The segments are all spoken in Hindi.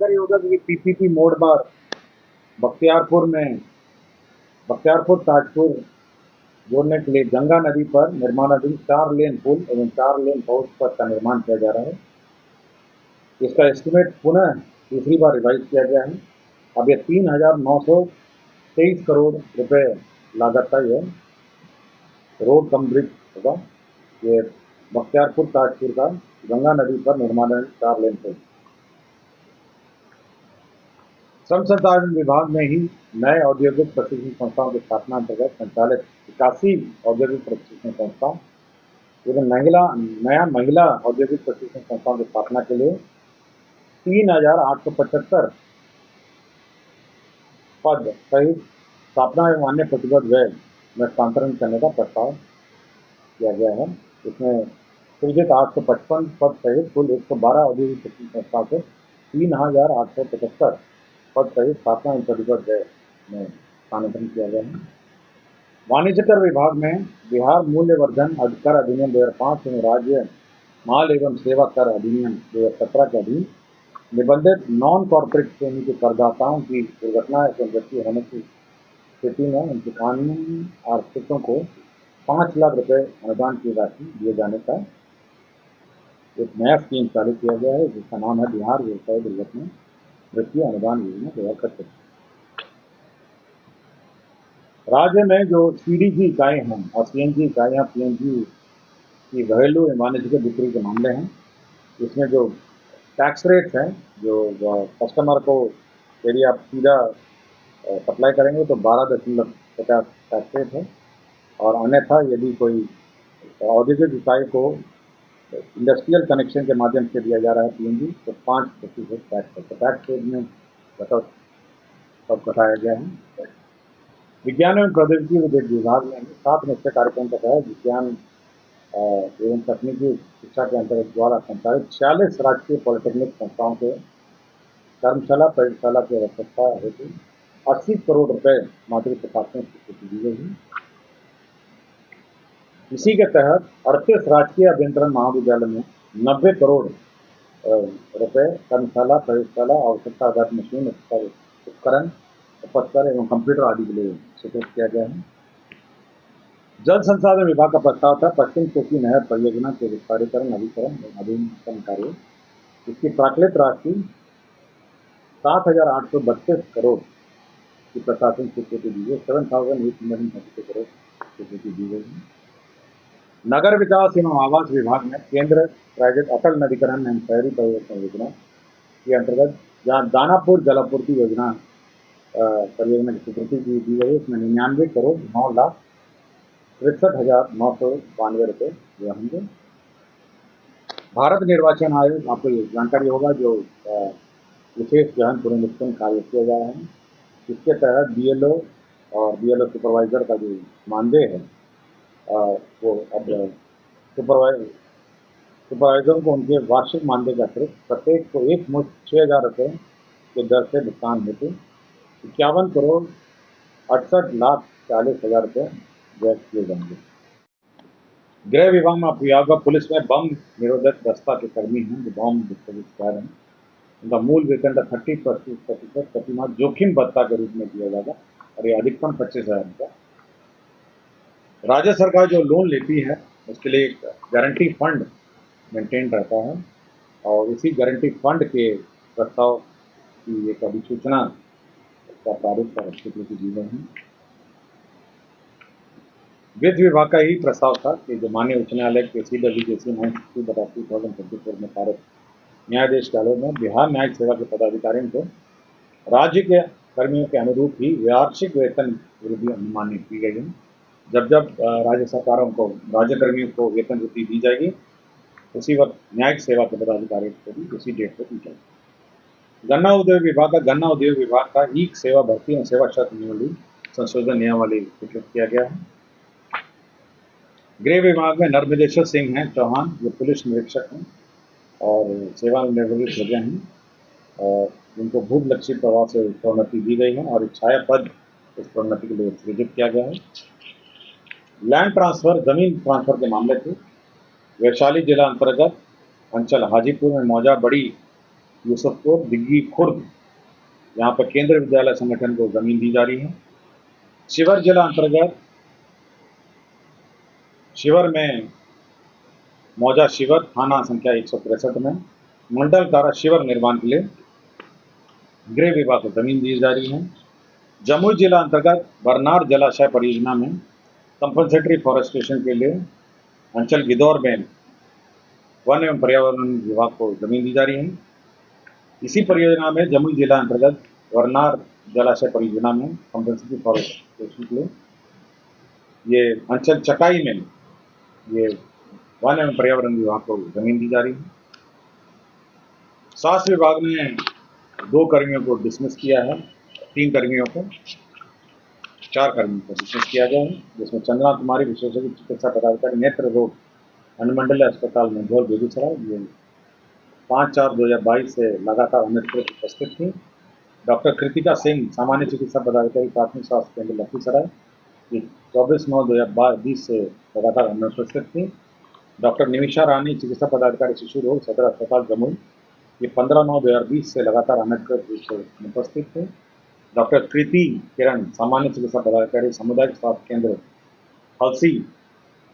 जानकारी होगा कि पीपीपी मोड पर बख्तियारपुर ताजपुर जोड़ने के लिए गंगा नदी पर निर्माणाधीन 4 लेन पुल एवं 4 लेन हाउस पथ का निर्माण किया जा रहा है। इसका एस्टीमेट पुनः तीसरी बार रिवाइज किया गया है। अब यह 3,923 करोड़ रुपए लागत का यह रोड कम ब्रिज होगा। ये बख्तियारपुर ताजपुर का गंगा नदी पर निर्माणाधीन 4 लेन पुल। श्रम संसाधन विभाग में ही नए औद्योगिक प्रशिक्षण संस्थाओं की स्थापना अंतर्गत संचालित 81 औद्योगिक प्रशिक्षण संस्थाओं एवं नया महिला औद्योगिक प्रशिक्षण संस्थाओं की स्थापना के लिए 3,875 पद सहित स्थापना एवं अन्य प्रतिबद्ध व्यय में हस्तांतरण करने का प्रस्ताव किया गया है। इसमें सृजित 855 पद सहित कुल 112 औद्योगिक प्रशिक्षण संस्थाओं से 3,875 पद सहित स्थापना एवं प्रतिबद्ध व्यय में स्थानांतरण किया गया है। वाणिज्य कर विभाग में बिहार मूल्यवर्धन कर अधिनियम 2005 एवं राज्य माल एवं सेवा कर अधिनियम 2017 के अधीन निबंधित नॉन कॉर्पोरेट श्रेणी के करदाताओं की दुर्घटना या मृत्यु होने की स्थिति में उनके कानूनी आर्थिकों को 5 लाख रुपए अनुदान की राशि दिए जाने का एक नया स्कीम चालू किया गया है, जिसका नाम है बिहार व्यवसाय दुर्घटना मृत्यु अनुदान योजना 2025। राज्य में जो सीडीजी इकाई हैं और सीएनजी इकाइयाँ पीएनजी की घरेलू एवं वाणिज्यिक बिक्री के मामले हैं, इसमें जो टैक्स रेट है, जो कस्टमर को यदि आप सीधा सप्लाई करेंगे तो 12.50 टैक्स रेट है, और अन्यथा यदि कोई औद्योगिक इकाई को इंडस्ट्रियल कनेक्शन के माध्यम से दिया जा रहा है पीएनजी तो 5% टैक्स है। तो टैक्स रेट में सब घटाया गया है। विज्ञान एवं प्रौद्योगिकी उद्योग विभाग में 7 निश्चय कार्यक्रम का तहत विज्ञान एवं तकनीकी शिक्षा के अंतर्गत द्वारा संचालित 46 राष्ट्रीय पॉलिटेक्निक संस्थाओं के कर्मशाला प्रयोगशाला की आवश्यकता हेतु 80 करोड़ रुपए माध्यमिक प्रशासनिक स्वीकृति दी गई है। इसी के तहत 38 राजकीय अभियंत्रण महाविद्यालय में 90 करोड़ रुपए कर्मशाला प्रयोगशाला आवश्यकता आधारित मशीन उपकरण उपस्तर एवं कंप्यूटर आदि के लिए स्वीकृत किया गया है। जल संसाधन विभाग का प्रस्ताव था पश्चिम कोसी नहर परियोजना के विस्तारीकरण नवीकरण एवं आधुनिकीकरण कार्य। इसकी प्राकृतिक राशि 7,832 करोड़ की प्रशासन स्वीकृति दी गई, 7,832 करोड़ स्वीकृति दी गई है। नगर विकास एवं आवास विभाग में केंद्र प्रायोजित अटल नवीकरण एवं शहरी परिवर्तन योजना के अंतर्गत जहाँ दानापुर जलापूर्ति योजना परियोजना की स्वीकृति दी गई, इसमें 99 करोड़ 9,63,992 रुपये दिए होंगे। भारत निर्वाचन आयोग, आपको ये जानकारी होगा, जो विशेष गहन पुनरीक्षण कार्य किया जा रहा है, इसके तहत बीएलओ और बीएलओ सुपरवाइजर का जो मानदेय है वो अब सुपरवाइजरों को उनके वार्षिक मानदेय का अतिरिक्त प्रत्येक को एक मुश्त 6,000 रुपये के दर से भुगतान हेतु 51 करोड़ 68,40,000 रुपये व्यय किए जाएंगे। गृह विभाग में आपको याद होगा, पुलिस में बम निरोधक दस्ता के कर्मी हैं जो बम डिस्ट्रीब्यूट हैं, उनका मूल वेतन का 30% प्रतिमाह जोखिम भत्ता के रूप में दिया जाएगा और ये अधिकतम 25,000 रुपये। राज्य सरकार जो लोन लेती है उसके लिए एक गारंटी फंड मेंटेन रहता है और इसी गारंटी फंड के प्रस्ताव की एक अधिसूचना का प्रारूप पर स्वीकृति दी गई है। वित्त विभाग का ही प्रस्ताव था कि जो माननीय उच्च न्यायालय के CWJC 9/2024 में पारित न्यायाधीश के आलोक में बिहार न्यायिक सेवा के पदाधिकारियों को राज्य के कर्मियों के अनुरूप ही वार्षिक वेतन वृद्धि अनुमानित की गई है। जब राज्य सरकारों को, राज्य कर्मियों को वेतन वृद्धि दी जाएगी, उसी वक्त न्यायिक सेवा के पदाधिकारियों को भी उसी डेट पर दी जाएगी। गन्ना उद्योग विभाग का ई सेवा भर्ती और सेवा शर्त नियमावली संशोधन नियमावली स्वीकृत किया गया है। गृह विभाग में नर्मदेश्वर सिंह हैं चौहान, जो पुलिस निरीक्षक हैं और सेवानिवृत्त हो गए हैं और जिनको भूख लक्षित प्रभाव से प्रोन्नति दी गई है और छाया पद इस प्रोन्नति के लिए सृजित किया गया है। लैंड ट्रांसफर, जमीन ट्रांसफर के मामले थे। वैशाली जिला अंतर्गत अंचल हाजीपुर में मौजा बड़ी यूसुफपुर, दिग्गी खुर्द, यहाँ पर केंद्रीय विद्यालय संगठन को जमीन दी जा रही है। शिवर जिला अंतर्गत शिवर में मौजा शिवर थाना संख्या 163 में मंडल कारा शिवर निर्माण के लिए गृह विभाग को जमीन दी जा रही है। जमुई जिला अंतर्गत बरनार जलाशय परियोजना में कंपनसेटरी फॉरेस्टेशन के लिए अंचल गिदौर में वन एवं पर्यावरण विभाग को जमीन दी जा रही है। इसी परियोजना में जमुई जिला अंतर्गत बरनार जलाशय परियोजना में कंपनसेटरी फॉरेस्टेशन के लिए ये अंचल चकाई में ये वन एवं पर्यावरण विभाग को जमीन दी जा रही है। स्वास्थ्य विभाग ने 2 कर्मियों को डिसमिस किया है, 3 कर्मियों को 4 कर्मियों को डिसमिस किया गया है, जिसमें चंद्रा कुमारी विशेषज्ञ चिकित्सा पदाधिकारी नेत्र रोग अनुमंडलीय अस्पताल मंझौल बेगूसराय ये 5/4/2022 से लगातार अनुष्ठित उपस्थित थी। डॉक्टर कृतिका सिंह सामान्य चिकित्सा पदाधिकारी प्राथमिक स्वास्थ्य केंद्र लखीसराय ये 24/9/2020 से लगातार अनुपस्थित थी। डॉक्टर निमिषा रानी चिकित्सा पदाधिकारी शिशु रोग सदर अस्पताल जमुई ये 15/9/2020 से लगातार अनधिकृत रूप से अनुपस्थित थे। डॉक्टर कृति किरण सामान्य चिकित्सा पदाधिकारी सामुदायिक स्वास्थ्य केंद्र हलसी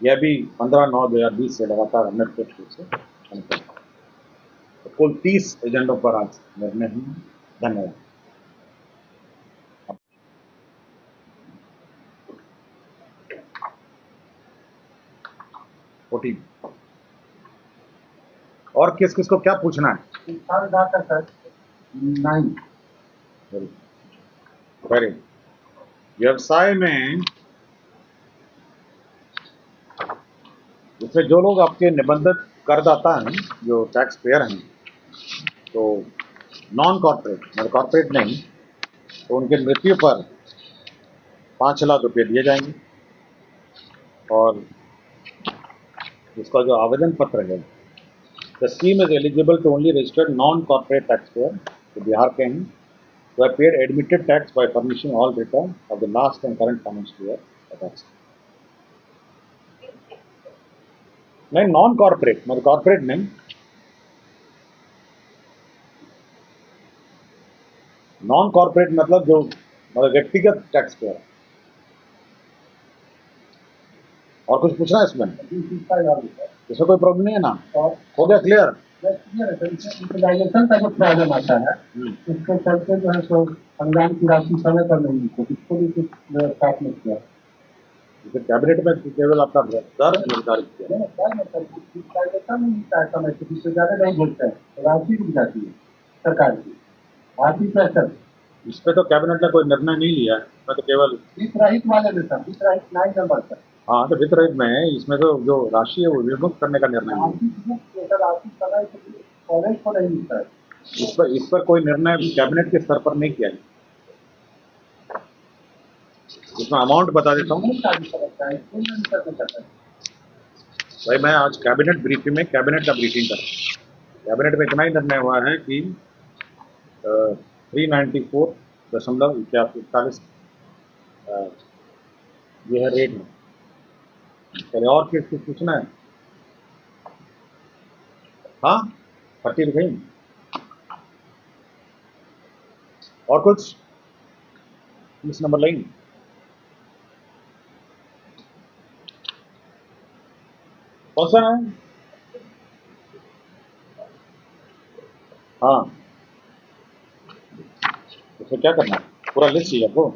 यह भी 15/9/2020 से लगातार अनधिकृत रूप से अनुपस्थित। तो कुल 30 एजेंडों पर आज निर्णय हुए। धन्यवाद। और किस किस को क्या पूछना है? नहीं। वेरी व्यवसाय में इसमें जो लोग आपके निबंधित करदाता हैं, जो टैक्स पेयर हैं, तो नॉन कॉर्पोरेट मतलब कॉर्पोरेट नहीं, तो उनके मृत्यु पर 5 लाख रुपये दिए जाएंगे। और इसका जो आवेदन पत्र है, the scheme is eligible to only registered non corporate tax payer जो बिहार के हैं who have paid admitted tax by furnishing all return of the last and current financial year tax. नहीं, नॉन कॉर्पोरेट मतलब कॉर्पोरेट नहीं, नॉन कॉर्पोरेट मतलब जो मतलब व्यक्तिगत टैक्स पेयर। और कुछ पूछना है इसमें? इसमें कोई प्रॉब्लम नहीं है ना? हो गया क्लियर? यूटिलाइजेशन का जो प्रॉब्लम आता है उसके चलते जो है सो अनुदान की राशि समय पर नहीं मिलती, इसको भी कुछ व्यवस्था में किया। कैबिनेट में केवल आपका दर निर्धारित किया यूटिलाइजेशन नहीं मिलता है समय से, जिससे ज़्यादा नहीं मिलता है, राशि मिल जाती है सरकार की राशि पैसा। इस पर तो कैबिनेट ने कोई निर्णय नहीं लिया है, मैं तो केवल हितरहित वाले में था, हितरहित 9 नंबर का। हाँ, तो हितरहित में है, इसमें तो जो राशि है वो विमुक्त करने का निर्णय है। राशि समय कॉलेज को नहीं मिलता है, इस पर कोई निर्णय कैबिनेट के स्तर पर नहीं किया है। इसमें अमाउंट बता देता हूँ भाई, मैं आज कैबिनेट ब्रीफिंग में कैबिनेट का ब्रीफिंग कर, कैबिनेट में इतना ही निर्णय हुआ है कि 394.41 ये है रेट में। चलिए, और किस किस पूछना है? हाँ, 30 रुपये। और कुछ 30 नंबर लाइन। कौन सा है? हाँ, इसमें क्या करना है? पूरा लिस्ट चाहिए आपको?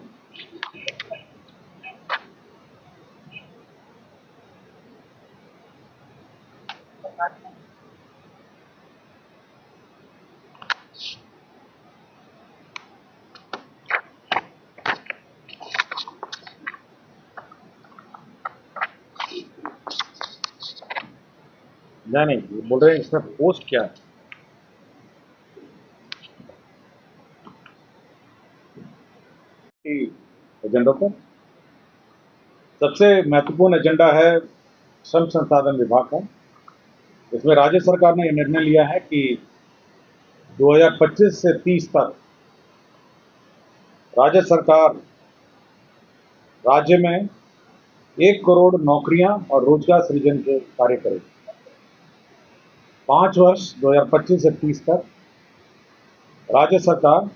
नहीं, बोल रहे हैं इसमें पोस्ट क्या है? एजेंडों पर सबसे महत्वपूर्ण एजेंडा है श्रम संसाधन विभाग का। इसमें राज्य सरकार ने यह निर्णय लिया है कि 2025 से 30 तक राज्य सरकार राज्य में 1 करोड़ नौकरियां और रोजगार सृजन के कार्य करेगी। 5 वर्ष 2025 से 30 तक राज्य सरकार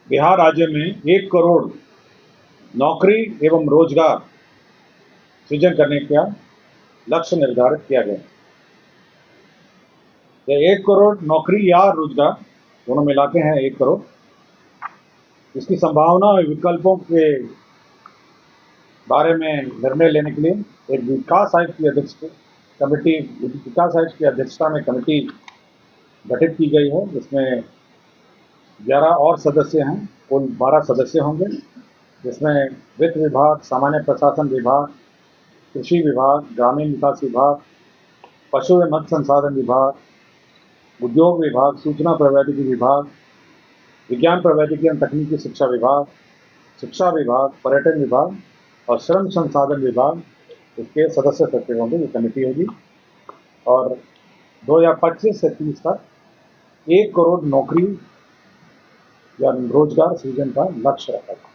बिहार राज्य में 1 करोड़ नौकरी एवं रोजगार सृजन करने का लक्ष्य निर्धारित किया गया। यह 1 करोड़ नौकरी या रोजगार दोनों मिला के हैं 1 करोड़। इसकी संभावना और विकल्पों के बारे में निर्णय लेने के लिए एक विकास आयुक्त की अध्यक्षता में कमेटी गठित की गई है, जिसमें 11 और सदस्य हैं। कुल 12 सदस्य होंगे, जिसमें वित्त विभाग, सामान्य प्रशासन विभाग, कृषि विभाग, ग्रामीण विकास विभाग, पशु एवं मत्स्य संसाधन विभाग, उद्योग विभाग, सूचना प्रौद्योगिकी विभाग, विज्ञान प्रौद्योगिकी एवं तकनीकी शिक्षा विभाग, पर्यटन विभाग और श्रम संसाधन विभाग इसके सदस्य सचिव होंगे। ये कमेटी होगी और 2025 से 30 तक 1 करोड़ नौकरी या रोजगार सृजन का लक्ष्य रखा था।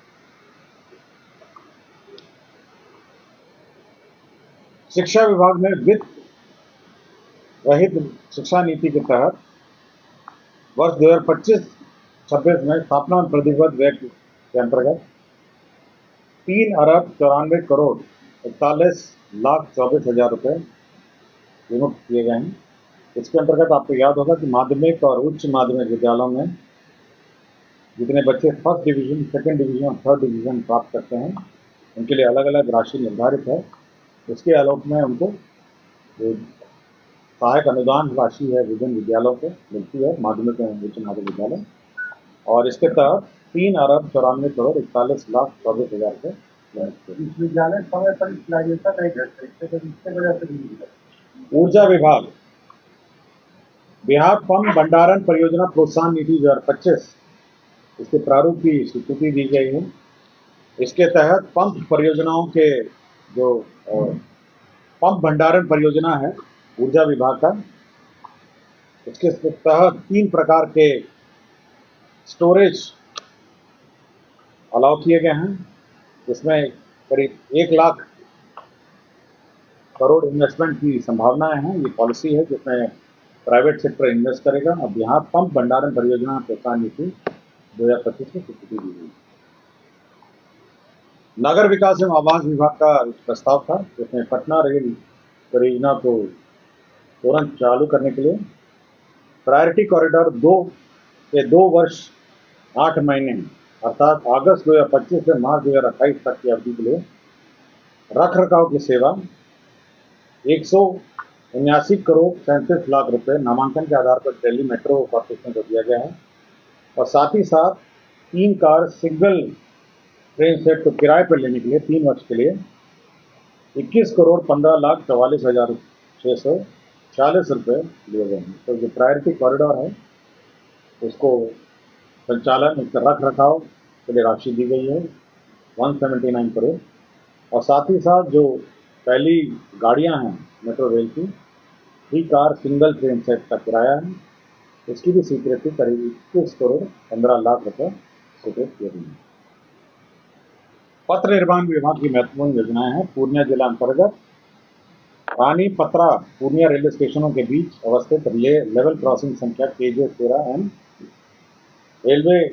शिक्षा विभाग में वित्त रहित शिक्षा नीति के तहत वर्ष 2025-26 में स्थापना प्रतिबद्ध व्यय के अंतर्गत 3,94,41,24,000 रुपये विमुक्त किए गए हैं। इसके अंतर्गत आपको याद होगा कि माध्यमिक और उच्च माध्यमिक विद्यालयों में जितने बच्चे फर्स्ट डिवीजन, सेकंड डिवीजन और थर्ड डिवीजन प्राप्त करते हैं, उनके लिए अलग अलग राशि निर्धारित है। इसके आलोक में उनको जो सहायक अनुदान राशि है विभिन्न विद्यालयों को मिलती है, माध्यमिक एवं उच्च माध्यमिक विद्यालय, और इसके तहत 3,94,41,24,000 रुपये। विद्यालय समय पर यूटिलाइजेशन नहीं करते, इसके वजह से ऊर्जा विभाग बिहार पंप भंडारण परियोजना प्रोत्साहन नीति 2025 इसके प्रारूप की स्वीकृति दी गई है। इसके तहत पंप परियोजनाओं के जो पंप भंडारण परियोजना है ऊर्जा विभाग का, इसके तहत 3 प्रकार के स्टोरेज अलाउ किए गए हैं। इसमें करीब 1 लाख करोड़ इन्वेस्टमेंट की संभावनाएं हैं। ये पॉलिसी है जिसमें प्राइवेट सेक्टर इन्वेस्ट करेगा। अब यहाँ पंप भंडारण परियोजना प्रोत्साहन नीति 2025 में स्वीकृति दी गई। नगर विकास एवं आवास विभाग का प्रस्ताव था, जिसमें पटना रेल परियोजना को तुरंत चालू करने के लिए प्रायोरिटी कॉरिडोर 2 के 2 वर्ष 8 महीने अर्थात अगस्त 2025 से मार्च 2028 तक की अवधि के लिए रख रखाव की सेवा 179 करोड़ 37 लाख रुपए नामांकन के आधार पर दिल्ली मेट्रो कॉर्पोरेशन को दिया गया है। और साथ ही साथ 3 कार सिंगल ट्रेन सेट को किराए पर लेने के लिए 3 वर्ष के लिए 21 करोड़ 15,44,640 रुपये लिए गए हैं। तो जो प्रायोरिटी कॉरिडोर है उसको संचालन, उसका रख रखाव के लिए राशि दी गई है 179 करोड़। और साथ ही साथ जो पहली गाड़ियां हैं मेट्रो रेल की 3 कार सिंगल ट्रेन सेट का किराया है, इसकी भी स्वीकृति करीब 21 करोड़ 15 लाख रुपये स्वीकृत किए गए हैं। पथ निर्माण विभाग की महत्वपूर्ण योजनाएं हैं। पूर्णिया जिला अंतर्गत रानी पत्रा पूर्णिया रेलवे स्टेशनों के बीच अवस्थित लेवल क्रॉसिंग संख्या KJ 13M रेलवे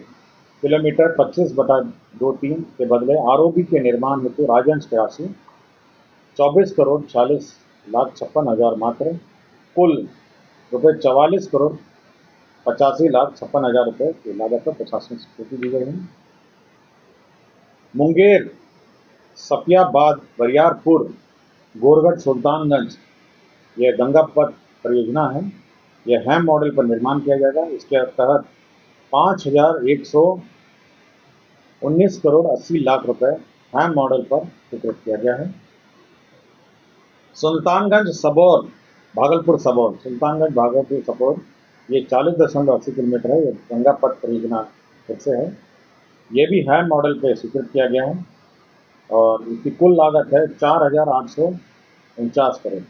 किलोमीटर 25/23 के बदले ROB के निर्माण हेतु राजहंस प्रयासी 24 करोड़ 40,56,000 मात्र कुल रुपये 44 करोड़ 85,56,000 रुपये की लागत पर प्रशासनिक स्वीकृति दी गई है। मुंगेर सपियाबाद बरियारपुर गोरगढ़ सुल्तानगंज यह गंगा पथ परियोजना है। यह हैम मॉडल पर निर्माण किया जाएगा। इसके तहत 5,119 करोड़ 80 लाख रुपए हैम मॉडल पर स्वीकृत किया गया है। सुल्तानगंज सबौर भागलपुर सबौर सुल्तानगंज भागलपुर सबौर ये 40.80 किलोमीटर है। ये गंगा पथ परियोजना फिर से है। ये भी हैम मॉडल पे स्वीकृत किया गया है और इसकी कुल लागत है 4,849 करोड़।